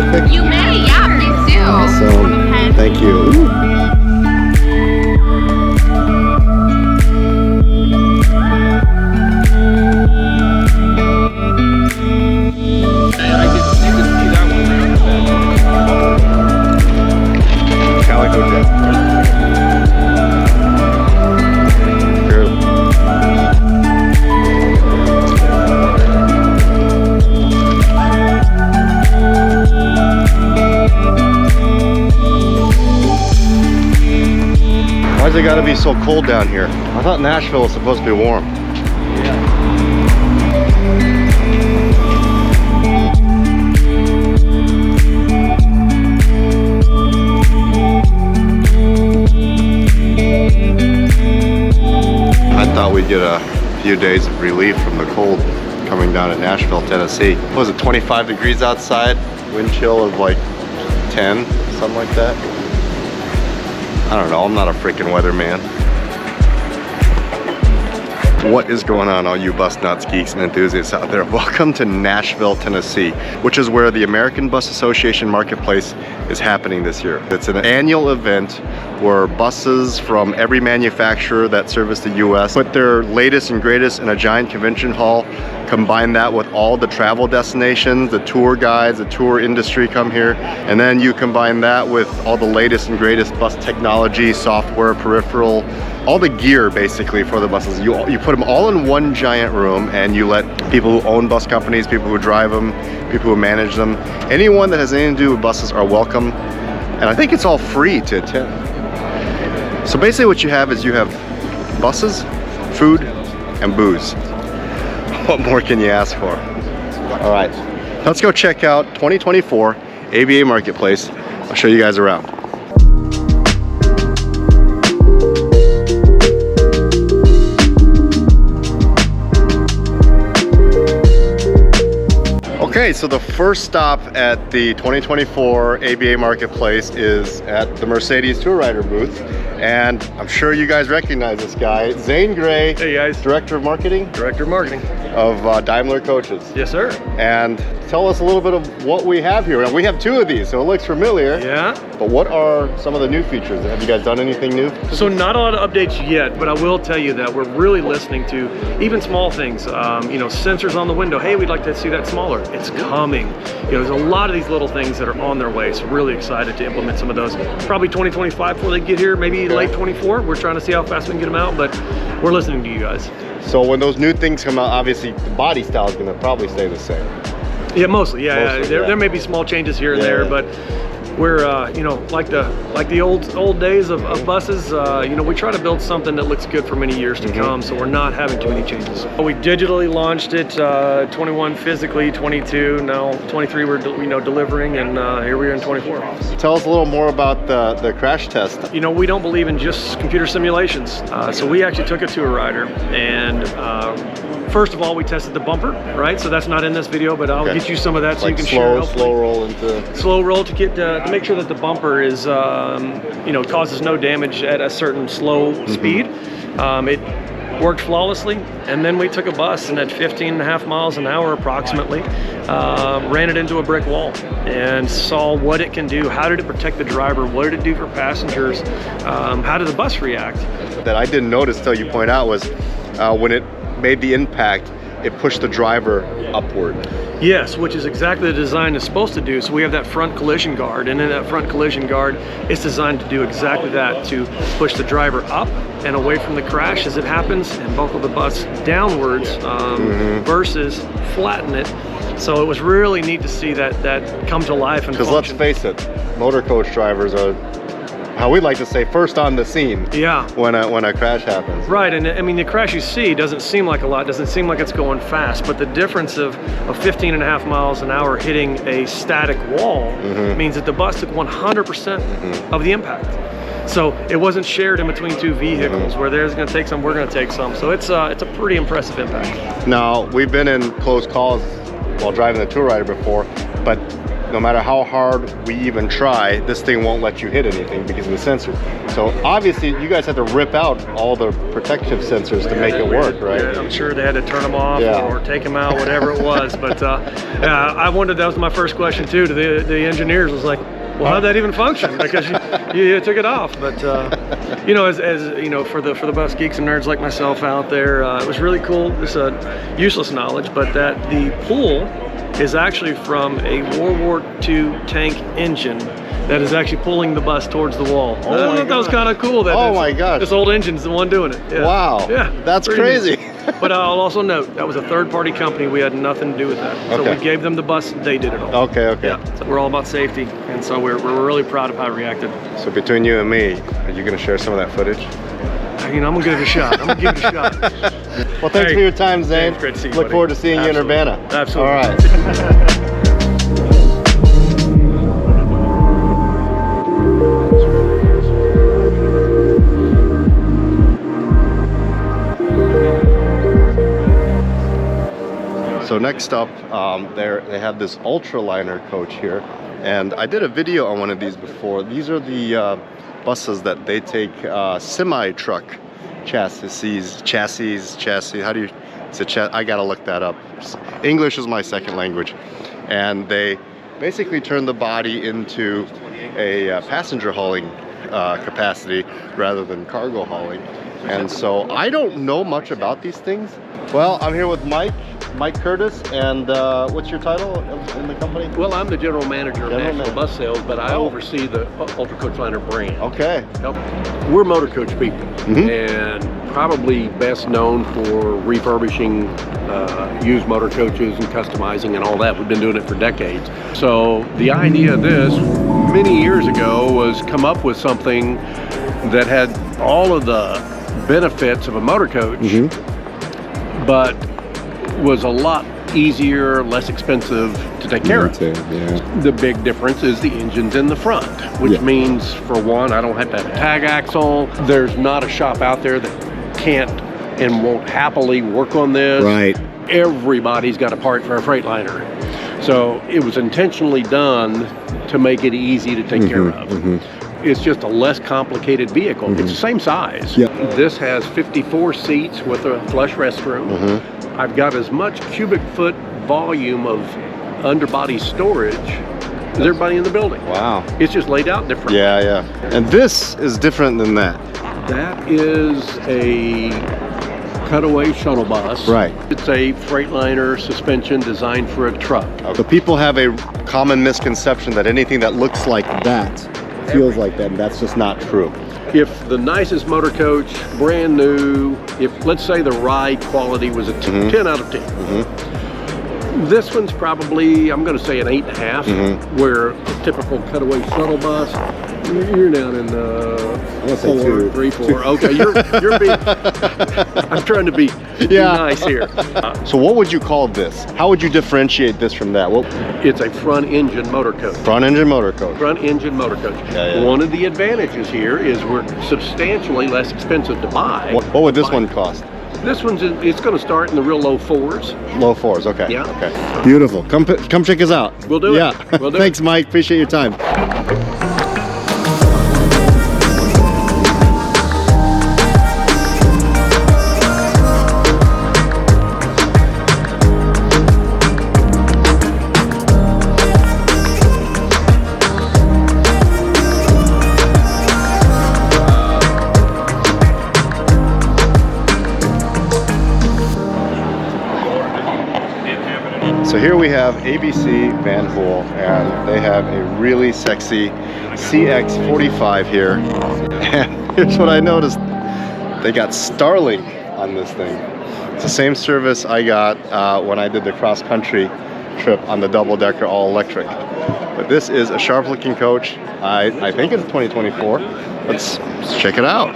a pic? You may, yeah, please do. Awesome. Thank you. Calico jet. True. Why's it gotta be so cold down here? I thought Nashville was supposed to be warm. I thought we'd get a few days of relief from the cold coming down in Nashville, Tennessee. What was it, 25 degrees outside? Wind chill of like 10, something like that. I don't know, I'm not a freaking weatherman. What is going on, all you bus nuts, geeks, and enthusiasts out there? Welcome to Nashville, Tennessee, which is where the American Bus Association Marketplace is happening this year. It's an annual event where buses from every manufacturer that service the US put their latest and greatest in a giant convention hall, combine that with all the travel destinations, the tour guides, the tour industry come here, and then you combine that with all the latest and greatest bus technology, software, peripheral, all the gear basically for the buses. You put them all in one giant room and you let people who own bus companies, people who drive them, people who manage them, anyone that has anything to do with buses are welcome. And I think it's all free to attend. So basically what you have is you have buses, food, and booze. What more can you ask for? All right, let's go check out 2024 ABA Marketplace. I'll show you guys around. Okay, so the first stop at the 2024 ABA Marketplace is at the Mercedes Tour Rider booth. And I'm sure you guys recognize this guy, Zane Gray. Hey guys. Director of Marketing? Director of Marketing. Of Daimler Coaches. Yes, sir. And tell us a little bit of what we have here. Now, we have two of these, so it looks familiar. Yeah. But what are some of the new features? Have you guys done anything new? So not a lot of updates yet, but I will tell you that we're really listening to even small things. You know, sensors on the window. Hey, we'd like to see that smaller. It's coming. You know, there's a lot of these little things that are on their way. So really excited to implement some of those. Probably 2025 before they get here, maybe late 24. We're trying to see how fast we can get them out, but we're listening to you guys. So when those new things come out, obviously the body style is going to probably stay the same. Yeah, mostly. Yeah, there may be small changes here and there, but we're you know, like the old days of buses. You know, we try to build something that looks good for many years to come, so we're not having too many changes. We digitally launched it 21 physically, 22 now 23 we're delivering, and here we are in 24. Tell us a little more about the crash test. You know, we don't believe in just computer simulations, so we actually took it to a rider, and first of all, we tested the bumper, right? So that's not in this video, but I'll get you some of that so like you can slow, share. Slow roll into. Slow roll to get to make sure that the bumper is, you know, causes no damage at a certain slow speed. It worked flawlessly, and then we took a bus and at 15.5 miles an hour approximately, ran it into a brick wall and saw what it can do. How did it protect the driver? What did it do for passengers? How did the bus react? That I didn't notice till you point out was when it made the impact, it pushed the driver upward. Yes, which is exactly the design is supposed to do. So we have that front collision guard, and in that front collision guard, it's designed to do exactly that, to push the driver up and away from the crash as it happens, and buckle the bus downwards versus flatten it. So it was really neat to see that come to life and function. Because let's face it, motor coach drivers are, how we like to say, first on the scene. Yeah. When a crash happens. Right, and I mean the crash you see doesn't seem like a lot, doesn't seem like it's going fast, but the difference of 15.5 miles an hour hitting a static wall means that the bus took 100% of the impact. So it wasn't shared in between two vehicles where theirs is going to take some, we're going to take some. So it's a pretty impressive impact. Now, we've been in close calls while driving the Tour Rider before, but no matter how hard we even try, this thing won't let you hit anything because of the sensor. So obviously you guys had to rip out all the protective sensors to make it work, right? Yeah, I'm sure they had to turn them off Yeah. or take them out, whatever it was. But I wondered, that was my first question too to the engineers, was like, well, how'd that even function? Because you took it off. But you know, as you know, for the bus geeks and nerds like myself out there, it was really cool. This useless knowledge, but that the pull is actually from a World War II tank engine that is actually pulling the bus towards the wall. Oh I my thought that was kind of cool. That Oh my gosh. This old engine's the one doing it. Yeah. Wow. Yeah. That's pretty crazy. neat. But I'll also note, that was a third-party company. We had nothing to do with that. So Okay. we gave them the bus, they did it all. Okay, okay. Yeah. So we're all about safety, and so we're really proud of how it reacted. So between you and me, are you going to share some of that footage? You know, I'm gonna give it a shot. I'm gonna give it a shot. Well, thanks Hey, for your time, Zane. Great to see you, Look buddy. forward to seeing Absolutely. you in Urbana. Absolutely. All right. So next up, they have this ultraliner coach here, and I did a video on one of these before. These are the buses that they take semi-truck chassis. How do you? I gotta look that up. English is my second language, and they basically turn the body into a passenger hauling capacity rather than cargo hauling. And so I don't know much about these things. Well, I'm here with Mike Curtis, and what's your title in the company? Well, I'm the general manager of General Nashville manager. Bus Sales, but I oversee the Ultra Coach Liner brand. Okay. Yep. We're motor coach people, Mhm. and probably best known for refurbishing used motor coaches and customizing and all that. We've been doing it for decades. So the idea of this many years ago was come up with something that had all of the benefits of a motor coach, but was a lot easier, less expensive to take care of. The big difference is the engine's in the front, which means, for one, I don't have to have a tag axle. There's not a shop out there that can't and won't happily work on this. Right. Everybody's got a part for a Freightliner. So it was intentionally done to make it easy to take care of. It's just a less complicated vehicle. It's the same size. This has 54 seats with a flush restroom. I've got as much cubic foot volume of underbody storage as everybody in the building. Wow. It's just laid out different. Yeah, yeah. And this is different than that. That is a cutaway shuttle bus. Right. It's a Freightliner suspension designed for a truck. So people have a common misconception that anything that looks like that feels like that, and that's just not true. If the nicest motor coach, brand new, if let's say the ride quality was a 10 out of 10, this one's probably, I'm going to say an 8.5, where a typical cutaway shuttle bus, you're down in two. 3, 4. Okay, you're being, I'm trying to be nice here. So what would you call this? How would you differentiate this from that? What? It's a front engine motor coach. Front engine motor coach. Front engine motor coach. Yeah. One of the advantages here is we're substantially less expensive to buy. What would this one cost? This one's it's going to start in the real low 4s. Low 4s, okay. Yeah. Okay. Beautiful. Come check us out. We'll do it. Yeah. We'll do Thanks, Mike. Appreciate your time. So here we have ABC Van Hool, and they have a really sexy CX45 here. And here's what I noticed. They got Starlink on this thing. It's the same service I got when I did the cross-country trip on the double-decker all-electric. But this is a sharp-looking coach. I think it's 2024. Let's check it out.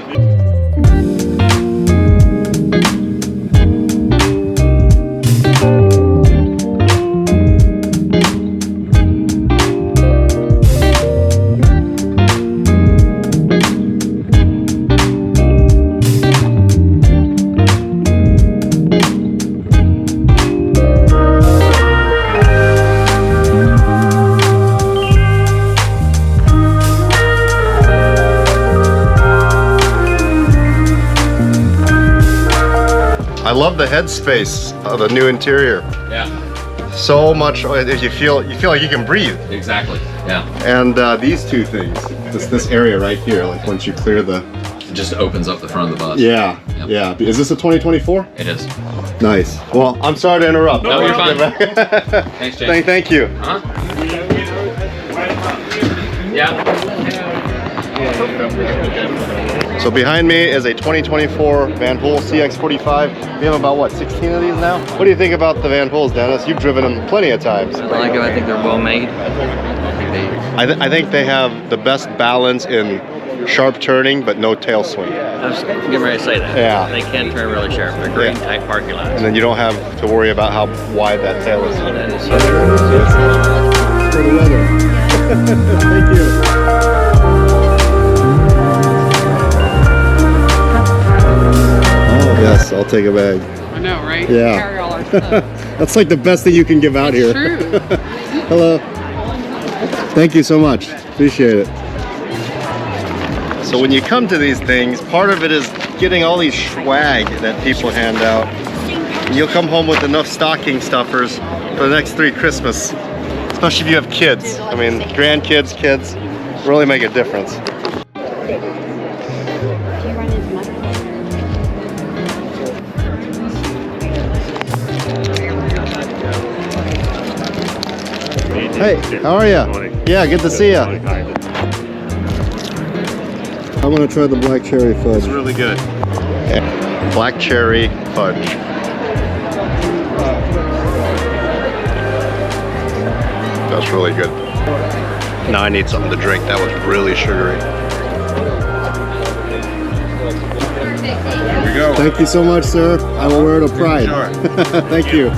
love the headspace of the new interior. Yeah. So much, you feel like you can breathe. Exactly. Yeah. And these two things, this area right here, like once you clear the, It just opens up the front of the bus. yeah, Yep. yeah. Is this a 2024? It is. Nice. Well, I'm sorry to interrupt. No, you're fine. Thanks, James. Thank you. Huh? Yeah. So behind me is a 2024 Van Hool CX45. We have about, what, 16 of these now? What do you think about the Van Hools, Dennis? You've driven them plenty of times. I like them. I think they're well made. I think they have the best balance in sharp turning, but no tail swing. I was getting ready to say that. Yeah. They can turn really sharp. They're great in tight parking lots. And then you don't have to worry about how wide that tail is. That is For the weather. Thank you. Oh, yes, I'll take a bag. I know, right? Yeah. Carry all our stuff. That's like the best thing you can give out here. True. Hello. Thank you so much. Appreciate it. So when you come to these things, part of it is getting all these swag that people hand out. And you'll come home with enough stocking stuffers for the next 3 Christmas, especially if you have kids. I mean, grandkids, kids, really make a difference. Hey, how are you? Yeah, good to see you. I want to try the black cherry fudge. It's really good. Black cherry fudge. That's really good. Now I need something to drink. That was really sugary. Here we go. Thank you so much, sir. I will wear it with pride. Sure. Thank you.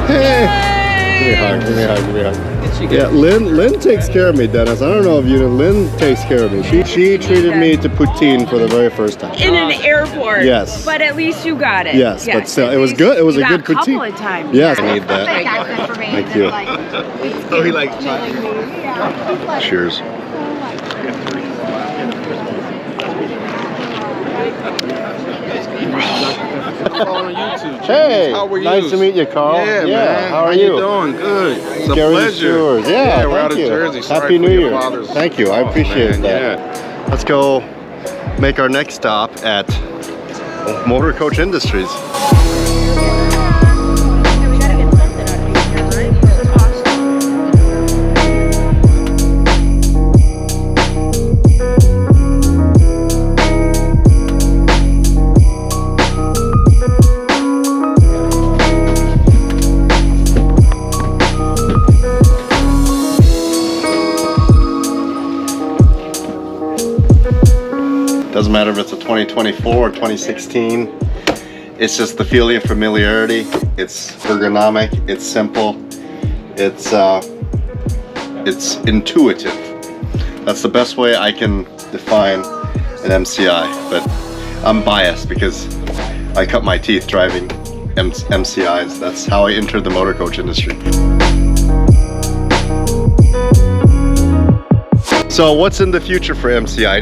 Hey! Give me a hug, give me a hug, give me a hug. Yeah, Lynn takes care of me, Dennis. I don't know if you know, Lynn takes care of me. She treated me to poutine for the very first time. In an airport. Yes. But at least you got it. Yes, but still, it was good. It was a good poutine. A couple of times. Yes, I Yeah. need that. Thank you. Oh, he likes Cheers. Hey, How are you? nice to meet you, Carl. Yeah, man. How are you? doing? Good. It's a Gary pleasure. Stewards. Yeah, we're out thank of you. Jersey. Sorry Happy for New your Year. father's Thank you. I loss, appreciate man. that. Yeah. Let's go make our next stop at Motor Coach Industries. Doesn't matter if it's a 2024 or 2016. It's just the feeling of familiarity. It's ergonomic. It's simple. It's intuitive. That's the best way I can define an MCI. But I'm biased because I cut my teeth driving MCIs. That's how I entered the motor coach industry. So what's in the future for MCI?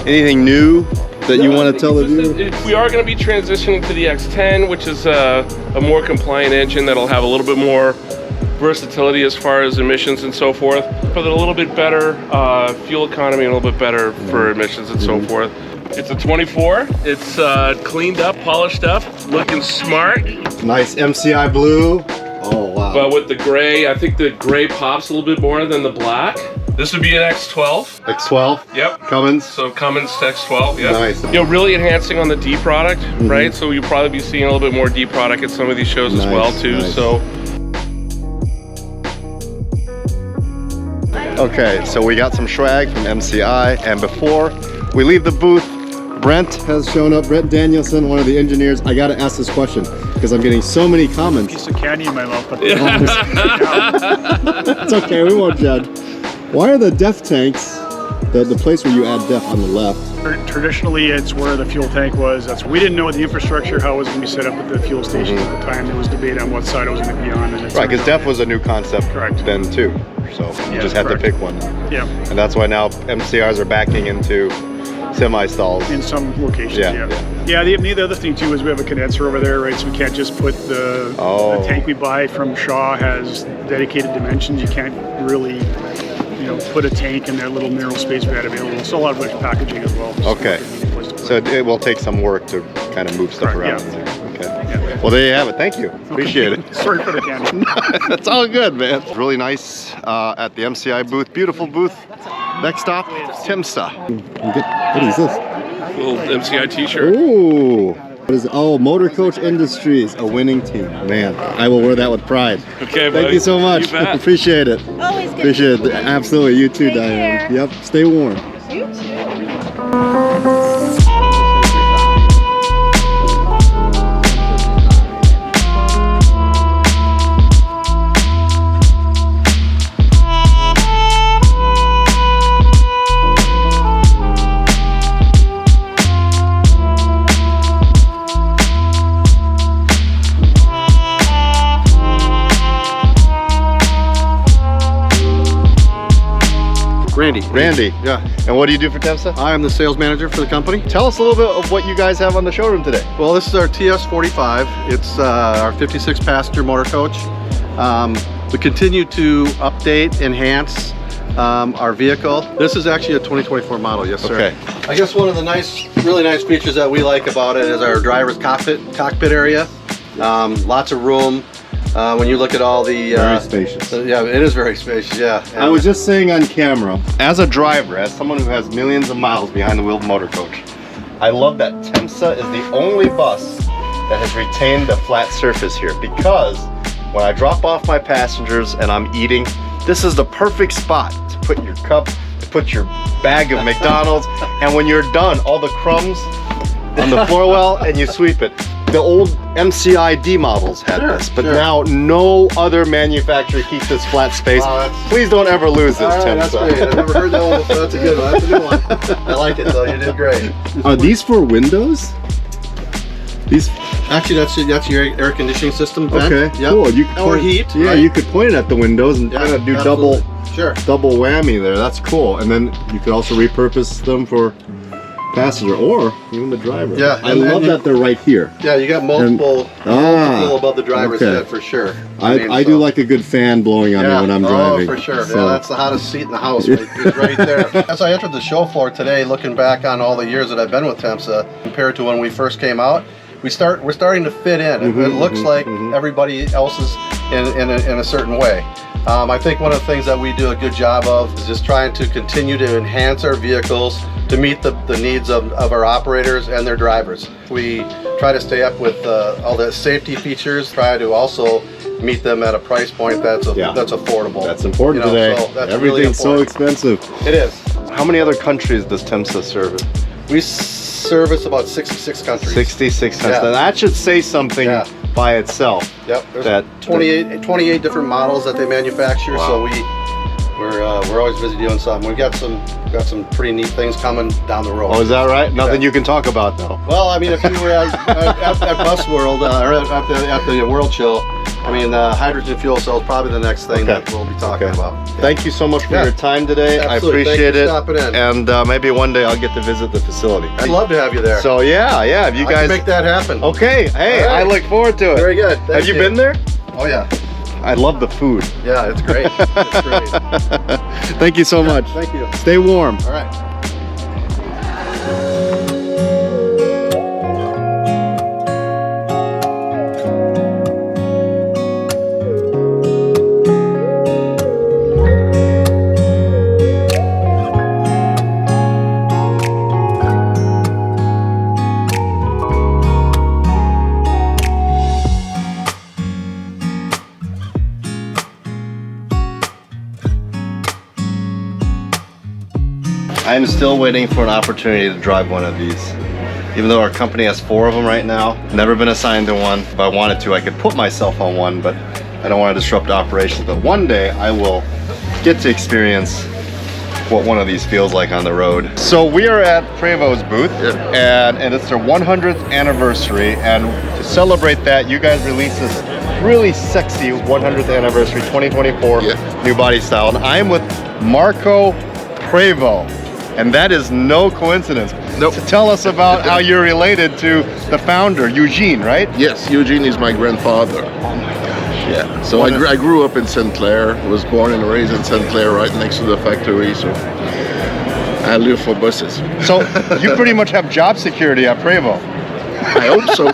Anything new that you want to tell the viewer? We are going to be transitioning to the X10, which is a more compliant engine that'll have a little bit more versatility as far as emissions and so forth, but a little bit better fuel economy, and a little bit better for emissions and so forth. It's a 24. It's cleaned up, polished up, looking smart. Nice MCI blue. Oh wow. But with the gray, I think the gray pops a little bit more than the black. This would be an X12. X12? Yep. Cummins? So Cummins to X12, yeah. Nice. You know, really enhancing on the D product, right? So you'll probably be seeing a little bit more D product at some of these shows as well too. Nice. So okay, so we got some swag from MCI, and before we leave the booth, Brent has shown up. Brent Danielson, one of the engineers. I gotta ask this question because I'm getting so many comments. Piece of candy in my mouth. But It's okay, we won't judge. Why are the DEF tanks, the place where you add DEF on the left? Traditionally, it's where the fuel tank was. We didn't know the infrastructure, how it was going to be set up at the fuel station at the time. There was debate on what side it was going to be on. And Right, because DEF was a new concept then too. So you just had to pick one. Yeah. And that's why now MCRs are backing into Semi-stalls. In some locations, Yeah, yeah. The other thing too is we have a condenser over there, right? So we can't just put the tank we buy from Shaw has dedicated dimensions. You can't really, put a tank in that little narrow space we had available. So a lot of it's packaging as well. Okay. So it will take some work to kind of move stuff around. Yeah. Okay. Yeah. Well, there you have it. Thank you. Appreciate it. Sorry for the camera. That's all good, man. It's really nice at the MCI booth. Beautiful booth. Next stop, TIMSA. What is this? Little MCI t-shirt. Ooh. What is it? Oh, Motor Coach Industries, a winning team. Man, I will wear that with pride. Okay, buddy. Thank you so much. You bet. Appreciate it. Always good. Appreciate it. Absolutely. You too, Take Diane. care. Yep. Stay warm. You too. Randy. Yeah. And what do you do for TIMSA? I am the sales manager for the company. Tell us a little bit of what you guys have on the showroom today. Well, this is our TS45. It's our 56 passenger motor coach. We continue to update, enhance our vehicle. This is actually a 2024 model, yes sir. Okay. I guess one of the really nice features that we like about it is our driver's cockpit area. Lots of room. When you look at all the Very spacious. yeah, it is very spacious. Yeah. I was just saying on camera, as a driver, as someone who has millions of miles behind the wheel of a motor coach, I love that TIMSA is the only bus that has retained the flat surface here, because when I drop off my passengers and I'm eating, this is the perfect spot to put your cup, to put your bag of McDonald's, and when you're done, all the crumbs on the floor well, and you sweep it. The old MCI D models had this, but now no other manufacturer keeps this flat space. Please don't ever lose this, All right, that's TIMSA. great. I've never heard that one before. That's a good one. That's a new one. I like it though. You did great. Are these for windows? These? Actually, that's your air conditioning system vent. Okay, Yep. cool. You could Or point- heat. Yeah, right? you could point it at the windows and kind of do absolutely. Sure. double whammy there. That's cool. And then you could also repurpose them for passenger or even the driver. Yeah, I and love that they're right here. Yeah, you got multiple above the driver's okay. head for sure. I do like a good fan blowing on me when I'm driving. Oh, for sure. So- Yeah, that's the hottest seat in the house. It's right there. As I entered the show floor today, looking back on all the years that I've been with TIMSA, compared to when we first came out, we're starting to fit in. It looks like everybody else is in a certain way. I think one of the things that we do a good job of is just trying to continue to enhance our vehicles to meet the needs of our operators and their drivers. We try to stay up with all the safety features, try to also meet them at a price point that's affordable. That's important today. So that's Everything's really so important. expensive. It is. How many other countries does TIMSA service? We service about 66 countries. 66 countries. Yeah. Now that should say something by itself. Yep. There's That 28 different models that they manufacture. Wow. So we're always busy doing something. We've got some pretty neat things coming down the road. Oh, is that right? Nothing you can talk about though. Well, I mean, if you were at Bus World or at the World Show, I mean, hydrogen fuel cell is probably the next thing that we'll be talking about. Yeah. Thank you so much for your time today. Absolutely. I appreciate Thank you it. for stopping in. And maybe one day I'll get to visit the facility. I'd love to have you there. So yeah, if you I guys can make that happen. Okay, hey, All right. I look forward to it. Very good. Have Thank you you. been there? Oh yeah. I love the food. Yeah, it's great. It's great. Thank you so much. Thank you. Stay warm. All right. I'm still waiting for an opportunity to drive one of these. Even though our company has 4 of them right now, never been assigned to one. If I wanted to, I could put myself on one, but I don't want to disrupt operations. But one day I will get to experience what one of these feels like on the road. So we are at Prevost booth, and it's their 100th anniversary, and to celebrate that, you guys released this really sexy 100th anniversary 2024 new body style, and I am with Marco Prevost. And that is no coincidence. Nope. So tell us about how you're related to the founder, Eugene, right? Yes, Eugene is my grandfather. Oh my gosh. Yeah. So I grew up in St. Clair. Was born and raised in St. Clair, right next to the factory. So I live for buses. So you pretty much have job security at Prevost. I hope so.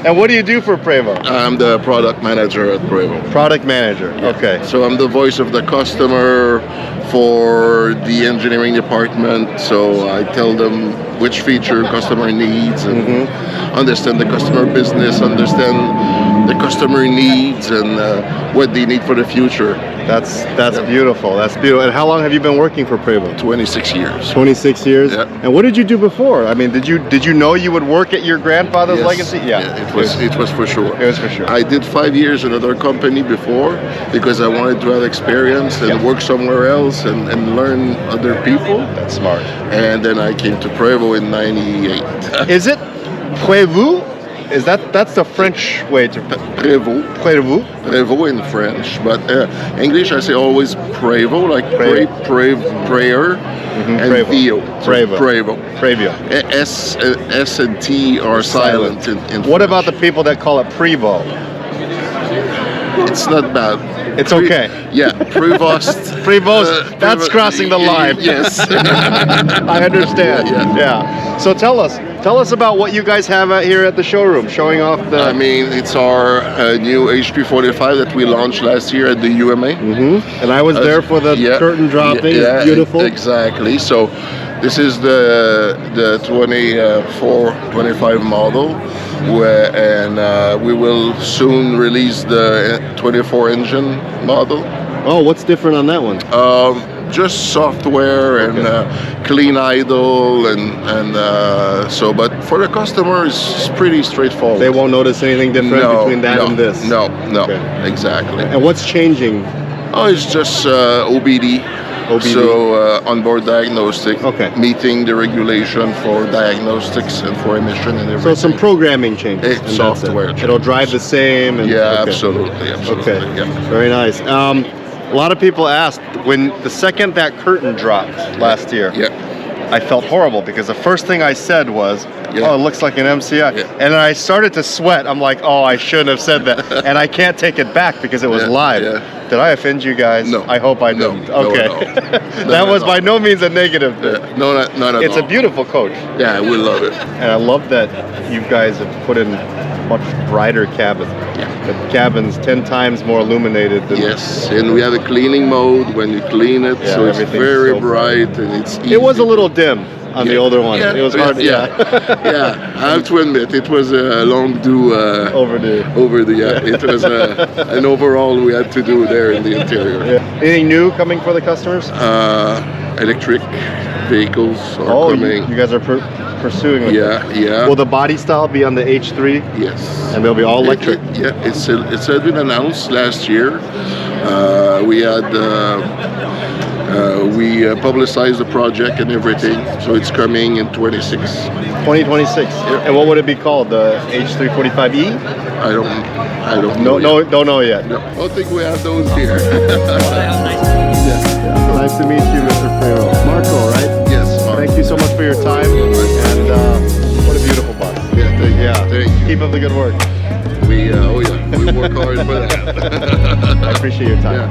And what do you do for Prevost? I'm the product manager at Prevost. Product manager, okay. So I'm the voice of the customer for the engineering department. So I tell them which feature customer needs and understand the customer business, understand the customer needs and what they need for the future. That's beautiful. That's beautiful. And how long have you been working for Prevost? 26 years. 26 years. Yeah. And what did you do before? I mean, did you know you would work at your grandfather's legacy? Yeah. It was for sure. It was for sure. I did 5 years in another company before because I wanted to have experience and work somewhere else and learn other people. That's smart. And then I came to Prevost in '98. Is it Prevost? Is that's the French way to Prevost. Prevost? Prevost in French, but English I say always Prevost, like prayer, and Vio. Prevost. S and T are silent in What French. about the people that call it Prevost? It's not bad. It's okay. Yeah, Prevost. Prevost, that's crossing the line. Yes. I understand. Yeah. So tell us about what you guys have out here at the showroom, showing off the... I mean, it's our new HP45 that we launched last year at the UMA. And I was there for the curtain dropping. It's beautiful. Exactly. So this is the 24-25 model, and we will soon release the 24 engine model. Oh, what's different on that one? Just software and clean idle and so, but for the customer it's pretty straightforward. They won't notice anything different between that and this? No, exactly. And what's changing? Oh, it's just OBD. So onboard diagnostic, meeting the regulation for diagnostics and for emission and everything. So some programming changes. It's software. It'll drive the same. And, absolutely. Okay, yeah. Very nice. A lot of people asked, when the second that curtain dropped last year, I felt horrible because the first thing I said was, oh, it looks like an MCI. And I started to sweat. I'm like, oh, I shouldn't have said that. And I can't take it back because it was live. Did I offend you guys? No. I hope I didn't. Okay. No, that was by no means a negative thing. No, not at all. It's a beautiful coach. Yeah, we love it. And I love that you guys have put in much brighter cabins. The cabin's 10 times more illuminated than... Yes, and we have a cleaning mode when you clean it, so it's very so bright and it's easy. It was a little dim on the older one. It was hard. Yeah, I have to admit, it was a long do overdue. It was an overhaul we had to do there in the interior. Anything new coming for the customers? Electric vehicles are coming. You guys are pursuing it. Yeah. Will the body style be on the H3? Yes. And they'll be all electric? It's had been announced last year. We publicized the project and everything, so it's coming in 2026. 2026. And what would it be called? The H345E? I don't know. Don't know yet. No, I don't think we have those here. Nice to meet you, Mr. Prevost. Marco, right? Yes, Marco. Thank you so much for your time. And what a beautiful bus. Thank you. Keep up the good work. We work hard for that. I appreciate your time.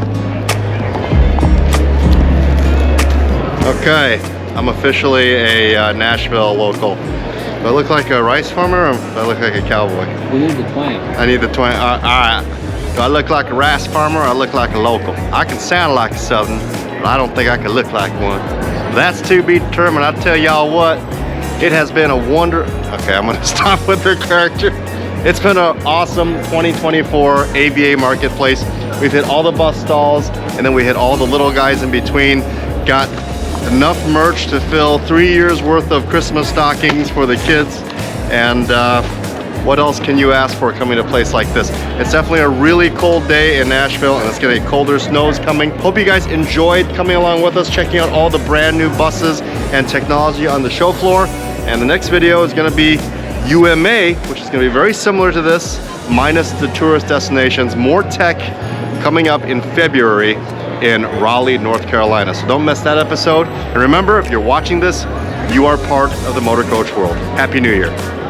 Okay, I'm officially a Nashville local. Do I look like a rice farmer or do I look like a cowboy? We need the twang. I need the twang. All right. Do I look like a rice farmer or I look like a local? I can sound like a Southern, but I don't think I can look like one. That's to be determined. I'll tell y'all what, it has been a wonder. Okay, I'm gonna stop with the character. It's been an awesome 2024 AVA marketplace. We've hit all the bus stalls and then we hit all the little guys in between. Got enough merch to fill 3 years worth of Christmas stockings for the kids. And what else can you ask for coming to a place like this? It's definitely a really cold day in Nashville and it's gonna get colder. Snow's coming. Hope you guys enjoyed coming along with us, checking out all the brand new buses and technology on the show floor. And the next video is gonna be UMA, which is gonna be very similar to this, minus the tourist destinations. More tech coming up in February. in Raleigh, North Carolina. So don't miss that episode. And remember, if you're watching this, you are part of the motor coach world. Happy New Year.